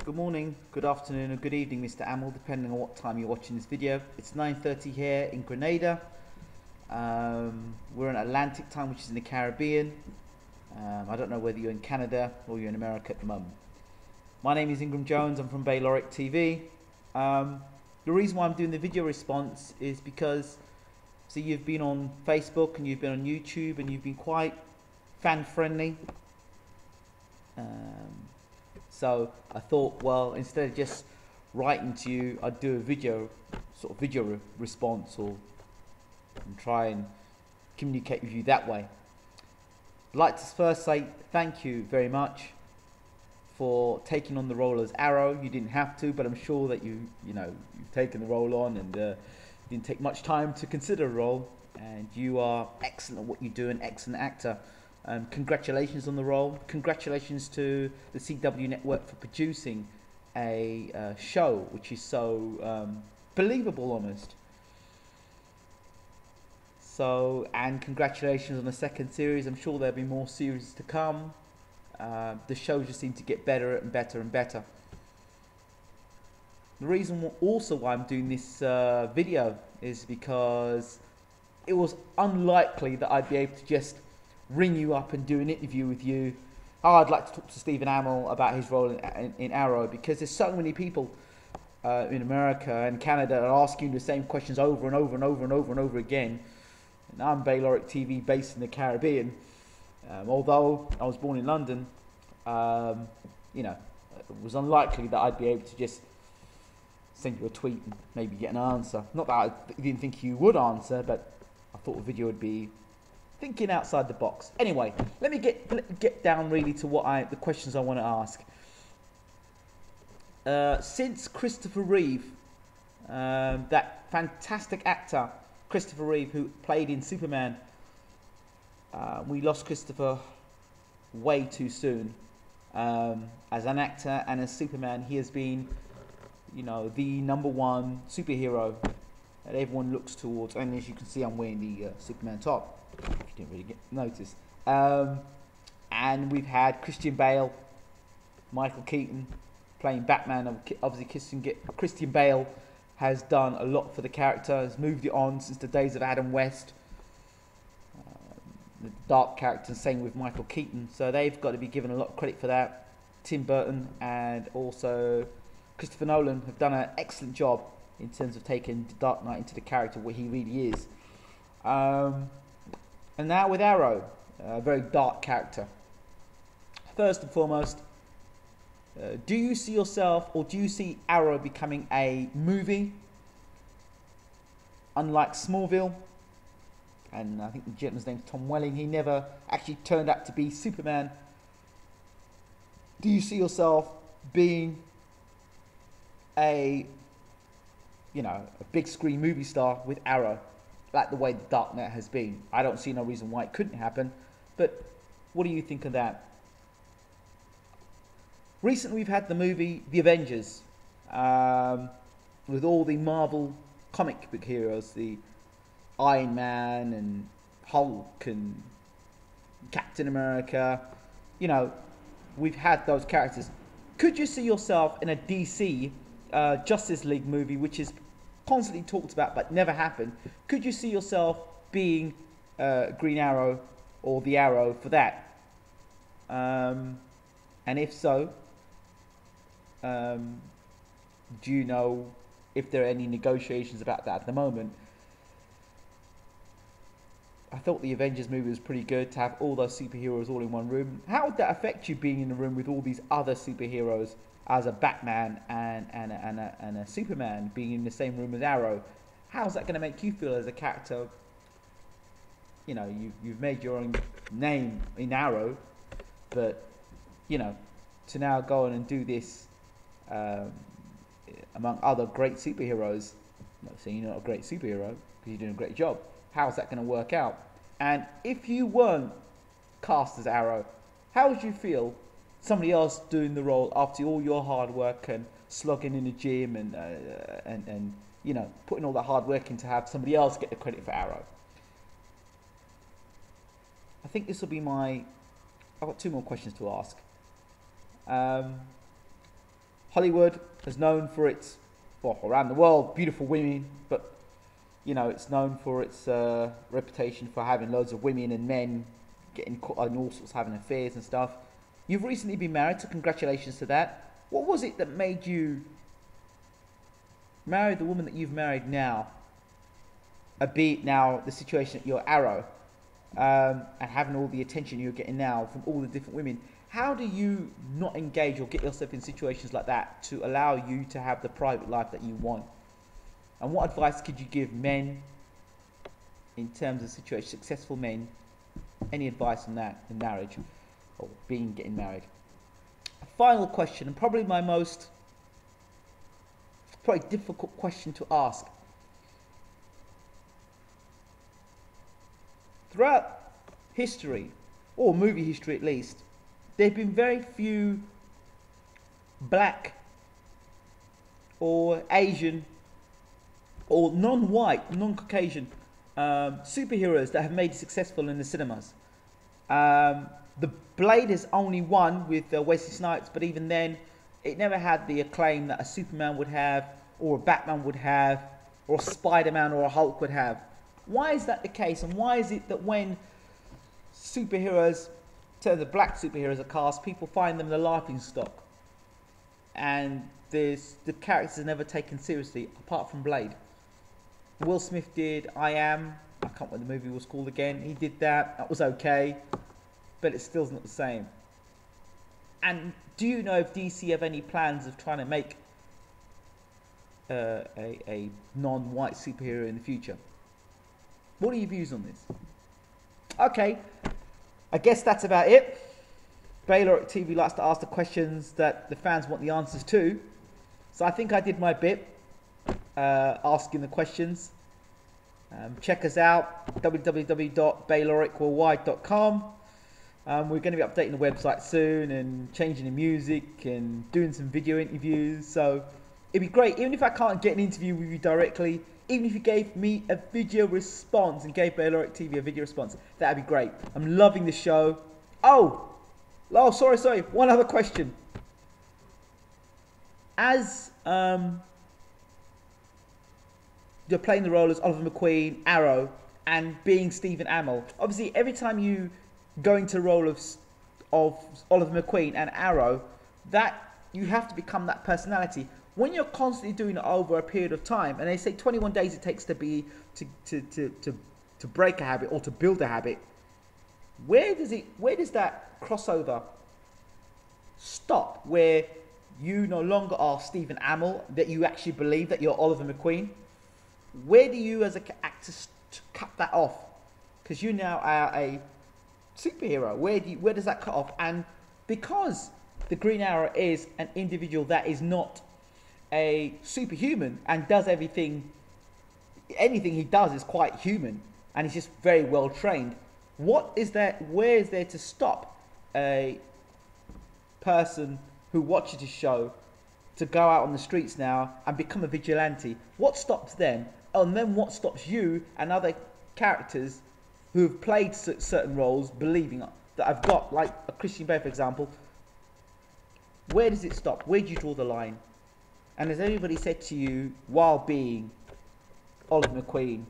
Good morning, good afternoon, or good evening, Mr. Amell, depending on what time you're watching this video. It's 9:30 here in Grenada. We're in Atlantic time, which is in the Caribbean. I don't know whether you're in Canada or you're in America at the moment. My name is Ingram Jones. I'm from BWTMONLINE. The reason why I'm doing the video response is because, see, you've been on Facebook and you've been on YouTube and you've been quite fan friendly. So I thought, well, instead of just writing to you, I'd do a video response, and try and communicate with you that way. I'd like to first say thank you very much for taking on the role as Arrow. You didn't have to, but I'm sure that you've taken the role on, and didn't take much time to consider a role, and you are excellent at what you do, an excellent actor. Congratulations on the role. Congratulations to the CW network for producing a show which is so believable, almost. So, and congratulations on the second series. I'm sure there'll be more series to come. The shows just seem to get better and better and better. The reason also why I'm doing this video is because it was unlikely that I'd be able to just ring you up and do an interview with you. Oh, I'd like to talk to Stephen Amell about his role in Arrow, because there's so many people in America and Canada are asking the same questions over and over and over and over and over again. And I'm Bayloric TV, based in the Caribbean. Although I was born in London, it was unlikely that I'd be able to just send you a tweet and maybe get an answer. Not that I didn't think you would answer, but I thought the video would be thinking outside the box. Anyway, let me get down really to the questions I want to ask. Since Christopher Reeve, that fantastic actor Christopher Reeve, who played in Superman, we lost Christopher way too soon. As an actor and as Superman, he has been, the #1 superhero that everyone looks towards. And as you can see, I'm wearing the Superman top, if you didn't really notice. And we've had Christian Bale, Michael Keaton playing Batman. Obviously, Christian Bale has done a lot for the character, has moved it on since the days of Adam West, the dark character, same with Michael Keaton. So they've got to be given a lot of credit for that. Tim Burton and also Christopher Nolan have done an excellent job in terms of taking the Dark Knight into the character where he really is. And now with Arrow, a very dark character. First and foremost, do you see yourself, or do you see Arrow becoming a movie, unlike Smallville? And I think the gentleman's name's Tom Welling. He never actually turned out to be Superman. Do you see yourself being a big screen movie star with Arrow, like the way the Dark Knight has been? I don't see no reason why it couldn't happen, but what do you think of that? Recently we've had the movie The Avengers, with all the Marvel comic book heroes, the Iron Man and Hulk and Captain America. We've had those characters. Could you see yourself in a DC Justice League movie, which is constantly talked about but never happened? Could you see yourself being Green Arrow or the Arrow for that? And if so, do you know if there are any negotiations about that at the moment? I thought the Avengers movie was pretty good, to have all those superheroes all in one room. How would that affect you, being in the room with all these other superheroes, as a Batman and a Superman being in the same room as Arrow? How's that going to make you feel as a character? You've made your own name in Arrow, but to now go on and do this among other great superheroes. I'm not saying you're not a great superhero, because you're doing a great job. How's that going to work out? And if you weren't cast as Arrow, how would you feel somebody else doing the role after all your hard work and slogging in the gym and putting all that hard work in, to have somebody else get the credit for Arrow? I think this will be I've got two more questions to ask. Hollywood is known for its, well, around the world, beautiful women, but you know, it's known for its reputation for having loads of women and men getting caught on all sorts, having affairs and stuff. You've recently been married, so congratulations to that. What was it that made you marry the woman that you've married now? Albeit now the situation at your Arrow, and having all the attention you're getting now from all the different women. How do you not engage or get yourself in situations like that to allow you to have the private life that you want? And what advice could you give men in terms of situation, successful men? Any advice on that in marriage or getting married? A final question, and probably my most difficult question to ask. Throughout history, or movie history at least, there have been very few black or Asian or non-white, non-Caucasian superheroes that have made it successful in the cinemas. The Blade is only one with Wesley Snipes, but even then, it never had the acclaim that a Superman would have, or a Batman would have, or a Spider-Man or a Hulk would have. Why is that the case, and why is it that when superheroes, in terms of black superheroes are cast, people find them the laughing stock, and the characters are never taken seriously, apart from Blade? Will Smith did I Am, I can't remember what the movie was called again, he did that was okay, but it still's not the same. And do you know if DC have any plans of trying to make a non-white superhero in the future? What are your views on this? Okay, I guess that's about it. Bayloric TV likes to ask the questions that the fans want the answers to. So I think I did my bit, asking the questions. Check us out, www.bayloricworldwide.com. We're going to be updating the website soon and changing the music and doing some video interviews. So it'd be great, even if I can't get an interview with you directly, even if you gave me a video response and gave Bayloric TV a video response, that'd be great. I'm loving the show. Oh, sorry. One other question. As you're playing the role as Oliver McQueen, Arrow, and being Stephen Amell, obviously every time you go into the role of Oliver McQueen and Arrow, that you have to become that personality. When you're constantly doing it over a period of time, and they say 21 days it takes to break a habit or to build a habit, where does that crossover stop? Where you no longer are Stephen Amell, that you actually believe that you're Oliver McQueen? Where do you as an actor cut that off? Because you now are a superhero. Where does that cut off? And because the Green Arrow is an individual that is not a superhuman and does anything he does is quite human, and he's just very well trained, where is there to stop a person who watches the show to go out on the streets now and become a vigilante? What stops them? And then what stops you and other characters who have played certain roles believing that I've got, like a Christian Bale, for example? Where does it stop? Where do you draw the line? And has anybody said to you, while being Oliver McQueen,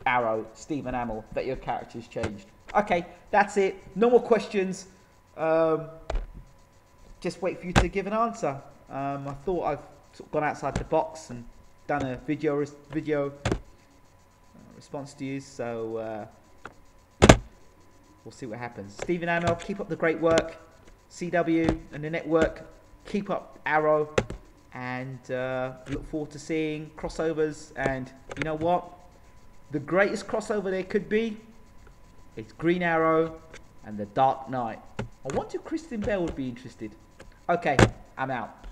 Arrow, Stephen Amell, that your character has changed? Okay, that's it. No more questions. Just wait for you to give an answer. I thought I've sort of gone outside the box and done a video response to you, so we'll see what happens. Stephen Amell, keep up the great work. CW and the network, keep up Arrow, and look forward to seeing crossovers. And you know what? The greatest crossover there could be is Green Arrow and The Dark Knight. I wonder if Christian Bale would be interested. Okay, I'm out.